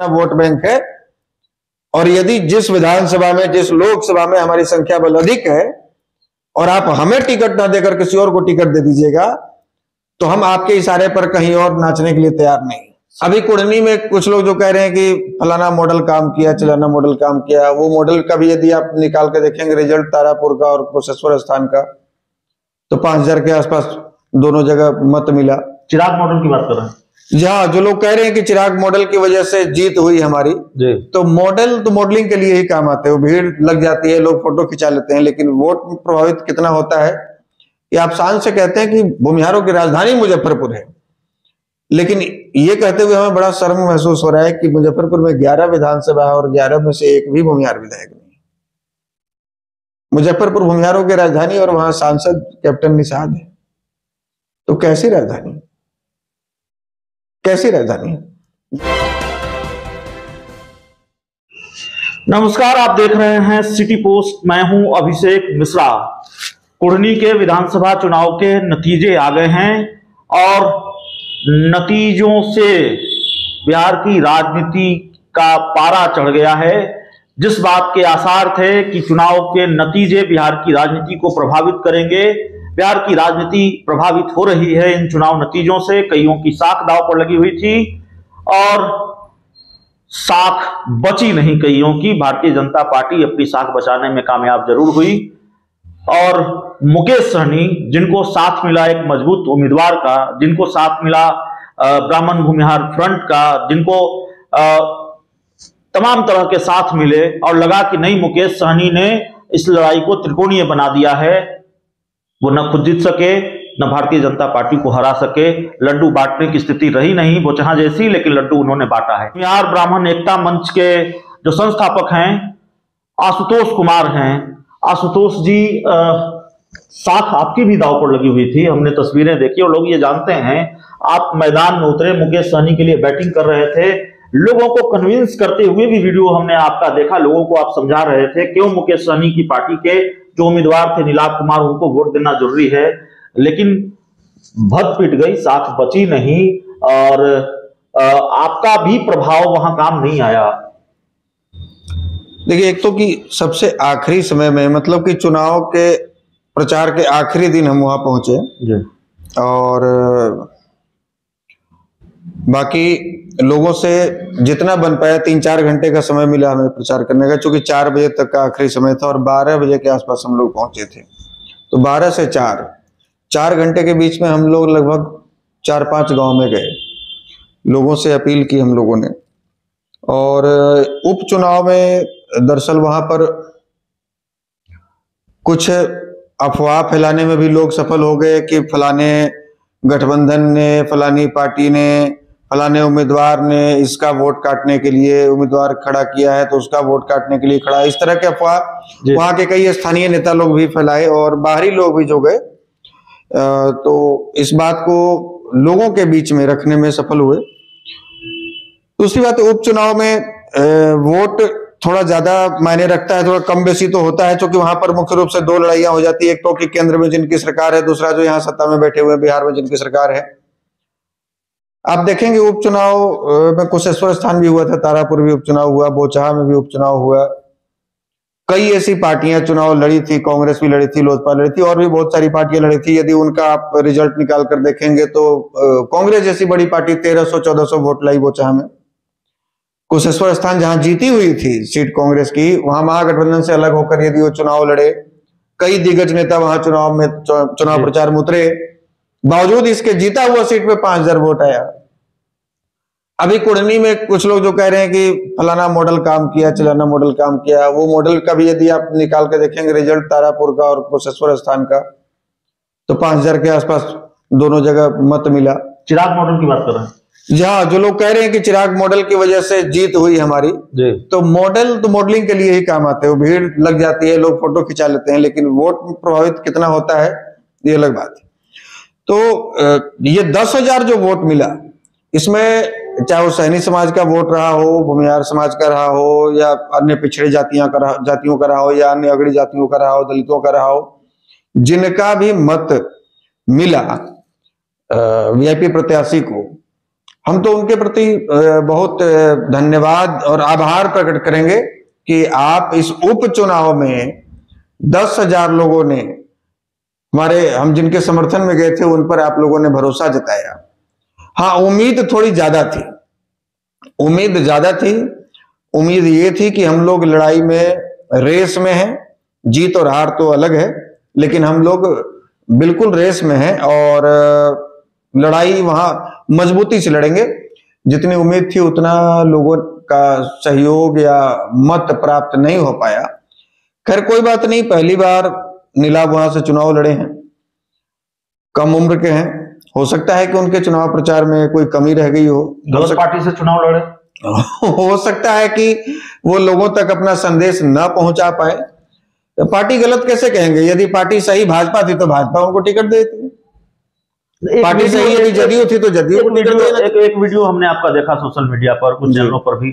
Vote bank है। और यदि जिस विधानसभा में, जिस लोकसभा में हमारी संख्या बल अधिक है और आप हमें टिकट ना देकर किसी और को टिकट दे दीजिएगा, तो हम आपके इशारे पर कहीं और नाचने के लिए तैयार नहीं। अभी कुढ़नी में कुछ लोग जो कह रहे हैं कि फलाना मॉडल काम किया, चिलाना मॉडल काम किया, वो मॉडल का भी यदि आप निकाल के देखेंगे रिजल्ट तारापुर का और कुशेश्वर स्थान का, तो 5000 के आसपास दोनों जगह मत मिला। चिराग मॉडल की बात कर रहे हैं जहाँ जो लोग कह रहे हैं कि चिराग मॉडल की वजह से जीत हुई हमारी, तो मॉडल तो मॉडलिंग के लिए ही काम आते हैं। भीड़ लग जाती है, लोग फोटो खिंचा लेते हैं, लेकिन वोट प्रभावित कितना होता है कि आप शान से कहते हैं कि भूमिहारों की राजधानी मुजफ्फरपुर है, लेकिन ये कहते हुए हमें बड़ा शर्म महसूस हो रहा है कि मुजफ्फरपुर में 11 विधानसभा है और 11 में से एक भी भूमिहार विधायक नहीं। मुजफ्फरपुर भूमिहारों की राजधानी और वहां सांसद कैप्टन निषाद है, तो कैसी राजधानी, कैसी राजधानी? नमस्कार, आप देख रहे हैं सिटी पोस्ट। मैं हूं अभिषेक मिश्रा। कुढ़नी के विधानसभा चुनाव के नतीजे आ गए हैं और नतीजों से बिहार की राजनीति का पारा चढ़ गया है। जिस बात के आसार थे कि चुनाव के नतीजे बिहार की राजनीति को प्रभावित करेंगे, बिहार की राजनीति प्रभावित हो रही है इन चुनाव नतीजों से। कईयों की साख दांव पर लगी हुई थी और साख बची नहीं कईयों की। भारतीय जनता पार्टी अपनी साख बचाने में कामयाब जरूर हुई और मुकेश सहनी, जिनको साथ मिला एक मजबूत उम्मीदवार का, जिनको साथ मिला ब्राह्मण भूमिहार फ्रंट का, जिनको तमाम तरह के साथ मिले और लगा कि नहीं, मुकेश सहनी ने इस लड़ाई को त्रिकोणीय बना दिया है। वो न खुद जीत सके, न भारतीय जनता पार्टी को हरा सके। लड्डू बांटने की स्थिति रही नहीं बोचहा जैसी, लेकिन लड्डू उन्होंने बांटा है। बिहार ब्राह्मण एकता मंच के जो संस्थापक हैं आशुतोष कुमार हैं। आशुतोष जी, साख आपकी भी दांव पर लगी हुई थी, हमने तस्वीरें देखी और लोग ये जानते हैं आप मैदान में उतरे, मुकेश सहनी के लिए बैटिंग कर रहे थे, लोगों को कन्विंस करते हुए भी वीडियो हमने आपका देखा। लोगों को आप समझा रहे थे क्यों मुकेश सहनी की पार्टी के जो उम्मीदवार थे नीलाभ कुमार, उनको वोट देना जरूरी है, लेकिन भद पिट गई, साख बची नहीं और आपका भी प्रभाव वहां काम नहीं आया। देखिए, एक तो कि सबसे आखिरी समय में, मतलब कि चुनाव के प्रचार के आखिरी दिन हम वहां पहुंचे और बाकी लोगों से जितना बन पाया 3-4 घंटे का समय मिला हमें प्रचार करने का, क्योंकि 4 बजे तक का आखिरी समय था और 12 बजे के आसपास हम लोग पहुंचे थे। तो 12 से 4 घंटे के बीच में हम लोग लगभग 4-5 गांव में गए, लोगों से अपील की हम लोगों ने। और उपचुनाव में दरअसल वहां पर कुछ अफवाह फैलाने में भी लोग सफल हो गए कि फलाने गठबंधन ने, फलानी पार्टी ने, फलाने उम्मीदवार ने इसका वोट काटने के लिए उम्मीदवार खड़ा किया है, तो उसका वोट काटने के लिए खड़ा। इस तरह के अफवाह वहां के कई स्थानीय नेता लोग भी फैलाए और बाहरी लोग भी जो गए, तो इस बात को लोगों के बीच में रखने में सफल हुए। दूसरी बात, उपचुनाव में वोट थोड़ा ज्यादा मायने रखता है, थोड़ा कम बेसी तो होता है, क्योंकि वहां पर मुख्य रूप से 2 लड़ाइयां हो जाती है। एक तो कि केंद्र में जिनकी सरकार है, दूसरा जो यहाँ सत्ता में बैठे हुए हैं बिहार में जिनकी सरकार है। आप देखेंगे उपचुनाव में कुशेश्वर स्थान भी हुआ था, तारापुर भी उपचुनाव हुआ, बोचहा में भी उपचुनाव हुआ। कई ऐसी पार्टियां चुनाव लड़ी थी, कांग्रेस भी लड़ी थी, लोजपा लड़ी थी और भी बहुत सारी पार्टियां लड़ी थी। यदि उनका आप रिजल्ट निकाल कर देखेंगे तो कांग्रेस जैसी बड़ी पार्टी 1300-1400 वोट लाई बोचहा में। कुशेश्वर स्थान जहां जीती हुई थी सीट कांग्रेस की, वहां महागठबंधन से अलग होकर यदि वो चुनाव लड़े, कई दिग्गज नेता वहां चुनाव प्रचार में उतरे, बावजूद इसके जीता हुआ सीट पे 5000 वोट आया। अभी कुढ़नी में कुछ लोग जो कह रहे हैं कि फलाना मॉडल काम किया, चिलाना मॉडल काम किया, वो मॉडल का भी यदि आप निकाल के देखेंगे रिजल्ट तारापुर का और कुशेश्वर स्थान का, तो 5000 के आसपास दोनों जगह मत मिला। चिराग मॉडल की बात कर रहे हैं जहाँ जो लोग कह रहे हैं कि चिराग मॉडल की वजह से जीत हुई हमारी, तो मॉडल तो मॉडलिंग के लिए ही काम आते हैं। भीड़ लग जाती है, लोग फोटो खिंचा लेते हैं, लेकिन वोट प्रभावित कितना होता है ये अलग बात है। तो ये 10,000 जो वोट मिला, इसमें चाहे वो सैनी समाज का वोट रहा हो, भूमिहार समाज का रहा हो, या अन्य पिछड़े जातियों का रहा हो, या अन्य अगड़ी जातियों का रहा हो, दलितों का रहा हो, जिनका भी मत मिला वीआईपी प्रत्याशी को, हम तो उनके प्रति बहुत धन्यवाद और आभार प्रकट करेंगे कि आप इस उपचुनाव में 10,000 लोगों ने हम जिनके समर्थन में गए थे उन पर आप लोगों ने भरोसा जताया। हाँ, उम्मीद थोड़ी ज्यादा थी, उम्मीद ज्यादा थी। उम्मीद ये थी कि हम लोग लड़ाई में, रेस में हैं, जीत और हार तो अलग है, लेकिन हम लोग बिल्कुल रेस में हैं और लड़ाई वहां मजबूती से लड़ेंगे। जितनी उम्मीद थी उतना लोगों का सहयोग या मत प्राप्त नहीं हो पाया। खैर कोई बात नहीं, पहली बार नीलाभ वहां से चुनाव लड़े हैं, कम उम्र के हैं, हो सकता है कि उनके चुनाव प्रचार में कोई कमी रह गई हो। गलत पार्टी से चुनाव लड़े, हो सकता है कि वो लोगों तक अपना संदेश न पहुंचा पाए। तो पार्टी गलत कैसे कहेंगे? यदि पार्टी सही भाजपा थी तो भाजपा उनको टिकट देती, पार्टी सही यदि जदयू थी तो जदयू को टिकट देना। एक वीडियो हमने आपका देखा सोशल मीडिया पर, कुछ चैनलों पर भी,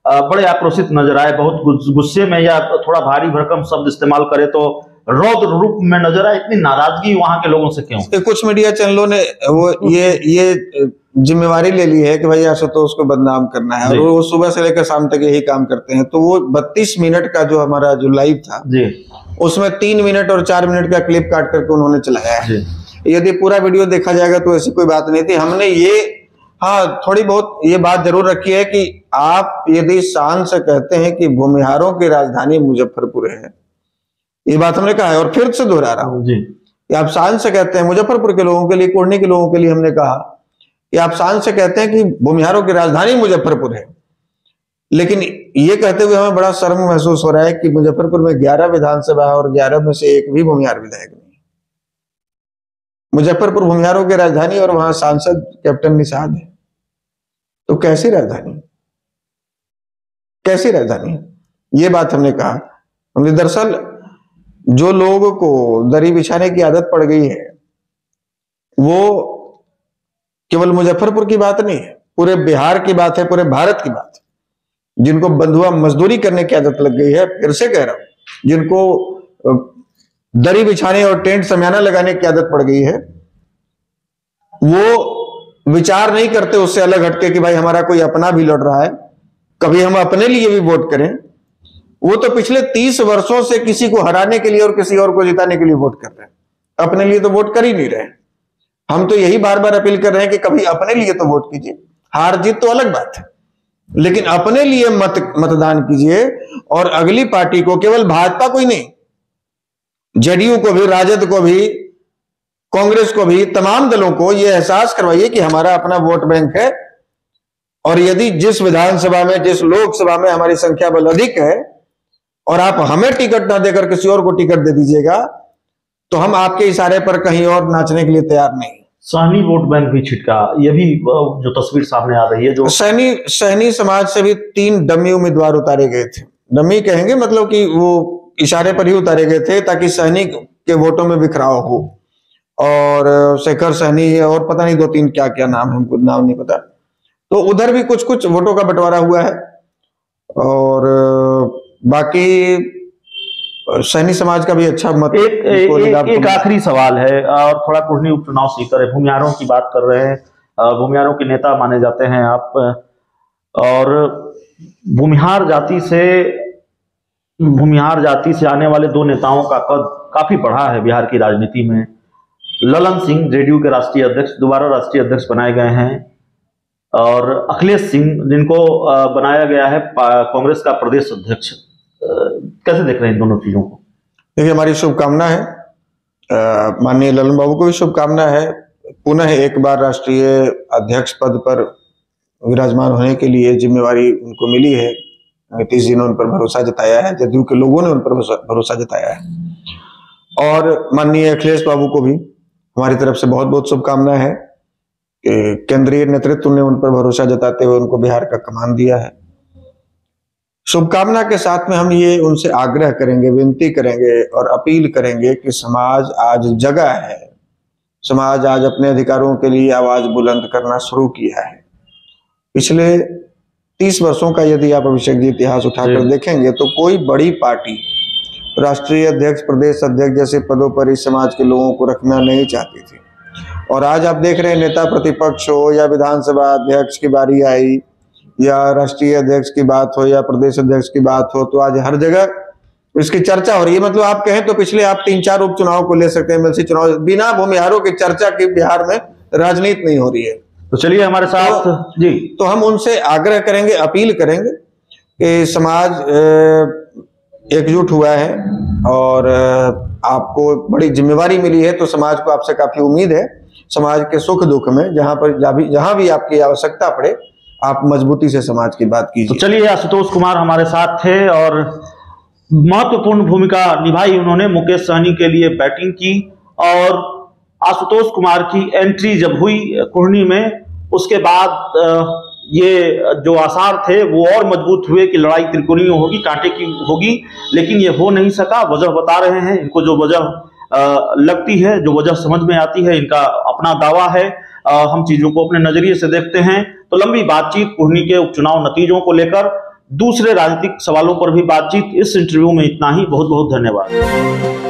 बड़े आक्रोशित नजर आए, बहुत गुस्से में, या थोड़ा भारी भरकम शब्द इस्तेमाल करे तो रौद्र रूप में नजर आए। इतनी नाराजगी वहां के लोगों से क्यों? कुछ मीडिया चैनलों ने वो ये जिम्मेवारी ले ली है कि भाई आशुतोष को बदनाम करना है, और वो सुबह से लेकर शाम तक यही काम करते हैं। तो वो 32 मिनट का जो हमारा जो लाइव था जी, उसमें 3 मिनट और 4 मिनट का क्लिप काट करके उन्होंने चलाया है। यदि पूरा वीडियो देखा जाएगा तो ऐसी कोई बात नहीं थी। हमने ये, हाँ, थोड़ी बहुत ये बात जरूर रखी है कि आप यदि शान से कहते हैं कि भूमिहारों की राजधानी मुजफ्फरपुर है, ये बात हमने कहा है और फिर से दोहरा रहा हूं जी, आप शान से कहते हैं मुजफ्फरपुर के लोगों के लिए, कोढ़नी के लोगों के लिए हमने कहा कि आप शान से कहते हैं कि भूमिहारों की राजधानी मुजफ्फरपुर है, लेकिन ये कहते हुए हमें बड़ा शर्म महसूस हो रहा है कि मुजफ्फरपुर में 11 विधानसभा है और 11 में से एक भी भूमिहार विधायक नहीं। मुजफ्फरपुर भूमिहारों की राजधानी और वहां सांसद कैप्टन निषाद है, तो कैसी राजधानी, कैसी राजधानी? ये बात हमने कहा। हमने दरअसल जो लोगों को दरी बिछाने की आदत पड़ गई है, वो केवल मुजफ्फरपुर की बात नहीं है, पूरे बिहार की बात है, पूरे भारत की बात है। जिनको बंधुआ मजदूरी करने की आदत लग गई है, फिर से कह रहा हूं, जिनको दरी बिछाने और टेंट समयाना लगाने की आदत पड़ गई है, वो विचार नहीं करते उससे अलग हटके कि भाई हमारा कोई अपना भी लड़ रहा है, कभी हम अपने लिए भी वोट करें। वो तो पिछले 30 वर्षों से किसी को हराने के लिए और किसी और को जिताने के लिए वोट कर रहे हैं, अपने लिए तो वोट कर ही नहीं रहे। हम तो यही बार बार अपील कर रहे हैं कि कभी अपने लिए तो वोट कीजिए, हार जीत तो अलग बात है, लेकिन अपने लिए मतदान कीजिए। और अगली पार्टी को, केवल भाजपा को ही नहीं, जदयू को भी, राजद को भी, कांग्रेस को भी, तमाम दलों को यह एहसास करवाइए कि हमारा अपना वोट बैंक है, और यदि जिस विधानसभा में, जिस लोकसभा में हमारी संख्या बल अधिक है और आप हमें टिकट ना देकर किसी और को टिकट दे दीजिएगा, तो हम आपके इशारे पर कहीं और नाचने के लिए तैयार नहीं। सहनी वोट बैंक भी छिटका, ये भी जो तस्वीर सामने आ रही है, जो सहनी समाज से भी 3 डमी उम्मीदवार उतारे गए थे। डमी कहेंगे मतलब कि वो इशारे पर ही उतारे गए थे ताकि सहनी के वोटों में बिखराव हो। और शेखर सहनी और पता नहीं 2-3 क्या क्या नाम है, हमको नाम नहीं पता। तो उधर भी कुछ कुछ वोटों का बंटवारा हुआ है। और बाकी सैनी समाज का भी अच्छा मत। एक आखिरी सवाल है, और थोड़ा कोढ़नी उपचुनाव से कर, भूमिहारों की बात कर रहे हैं, भूमिहारों के नेता माने जाते हैं आप, और भूमिहार जाति से आने वाले 2 नेताओं का कद काफी बढ़ा है बिहार की राजनीति में। ललन सिंह जेडीयू के राष्ट्रीय अध्यक्ष, दोबारा राष्ट्रीय अध्यक्ष बनाए गए हैं, और अखिलेश सिंह जिनको बनाया गया है कांग्रेस का प्रदेश अध्यक्ष। कैसे देख रहे हैं इन दोनों चीजों को? देखिए, हमारी शुभकामना है, माननीय ललन बाबू को भी शुभकामना है, पुनः एक बार राष्ट्रीय अध्यक्ष पद पर विराजमान होने के लिए जिम्मेवारी उनको मिली है। नीतीश जी ने उन पर भरोसा जताया है, जदयू के लोगों ने उन पर भरोसा जताया है, और माननीय अखिलेश बाबू को भी हमारी तरफ से बहुत बहुत शुभकामनाएं हैं कि केंद्रीय नेतृत्व ने उन पर भरोसा जताते हुए उनको बिहार का कमान दिया है। शुभकामना के साथ में हम ये उनसे आग्रह करेंगे, विनती करेंगे और अपील करेंगे कि समाज आज जगा है, समाज आज अपने अधिकारों के लिए आवाज बुलंद करना शुरू किया है। पिछले 30 वर्षों का यदि आप अभिषेक जी इतिहास उठाकर देखेंगे तो कोई बड़ी पार्टी राष्ट्रीय अध्यक्ष, प्रदेश अध्यक्ष जैसे पदों पर इस समाज के लोगों को रखना नहीं चाहती थी। और आज आप देख रहे हैं नेता प्रतिपक्ष हो या विधानसभा अध्यक्ष की बारी आई या राष्ट्रीय अध्यक्ष की बात हो या प्रदेश अध्यक्ष की बात हो, तो आज हर जगह इसकी चर्चा हो रही है। मतलब आप कहें तो पिछले आप 3-4 उपचुनाव को ले सकते हैं, एमएलसी चुनाव, बिना भूमिहारों की चर्चा की बिहार में राजनीति नहीं हो रही है। तो चलिए हमारे साथ जी, तो हम उनसे आग्रह करेंगे, अपील करेंगे कि समाज एकजुट हुआ है और आपको बड़ी जिम्मेवारी मिली है, तो समाज को आपसे काफी उम्मीद है। समाज के सुख दुख में जहां भी आपकी आवश्यकता पड़े, आप मजबूती से समाज की बात कीजिए। तो चलिए, आशुतोष कुमार हमारे साथ थे और महत्वपूर्ण भूमिका निभाई उन्होंने, मुकेश सहनी के लिए बैटिंग की। और आशुतोष कुमार की एंट्री जब हुई कुढ़नी में, उसके बाद ये जो आसार थे वो और मजबूत हुए कि लड़ाई त्रिकोणीय होगी, कांटे की होगी, लेकिन ये हो नहीं सका। वजह बता रहे हैं, इनको जो वजह लगती है, जो वजह समझ में आती है, इनका अपना दावा है। हम चीजों को अपने नजरिए से देखते हैं। तो लंबी बातचीत कुढ़नी के उपचुनाव नतीजों को लेकर, दूसरे राजनीतिक सवालों पर भी बातचीत। इस इंटरव्यू में इतना ही। बहुत बहुत धन्यवाद।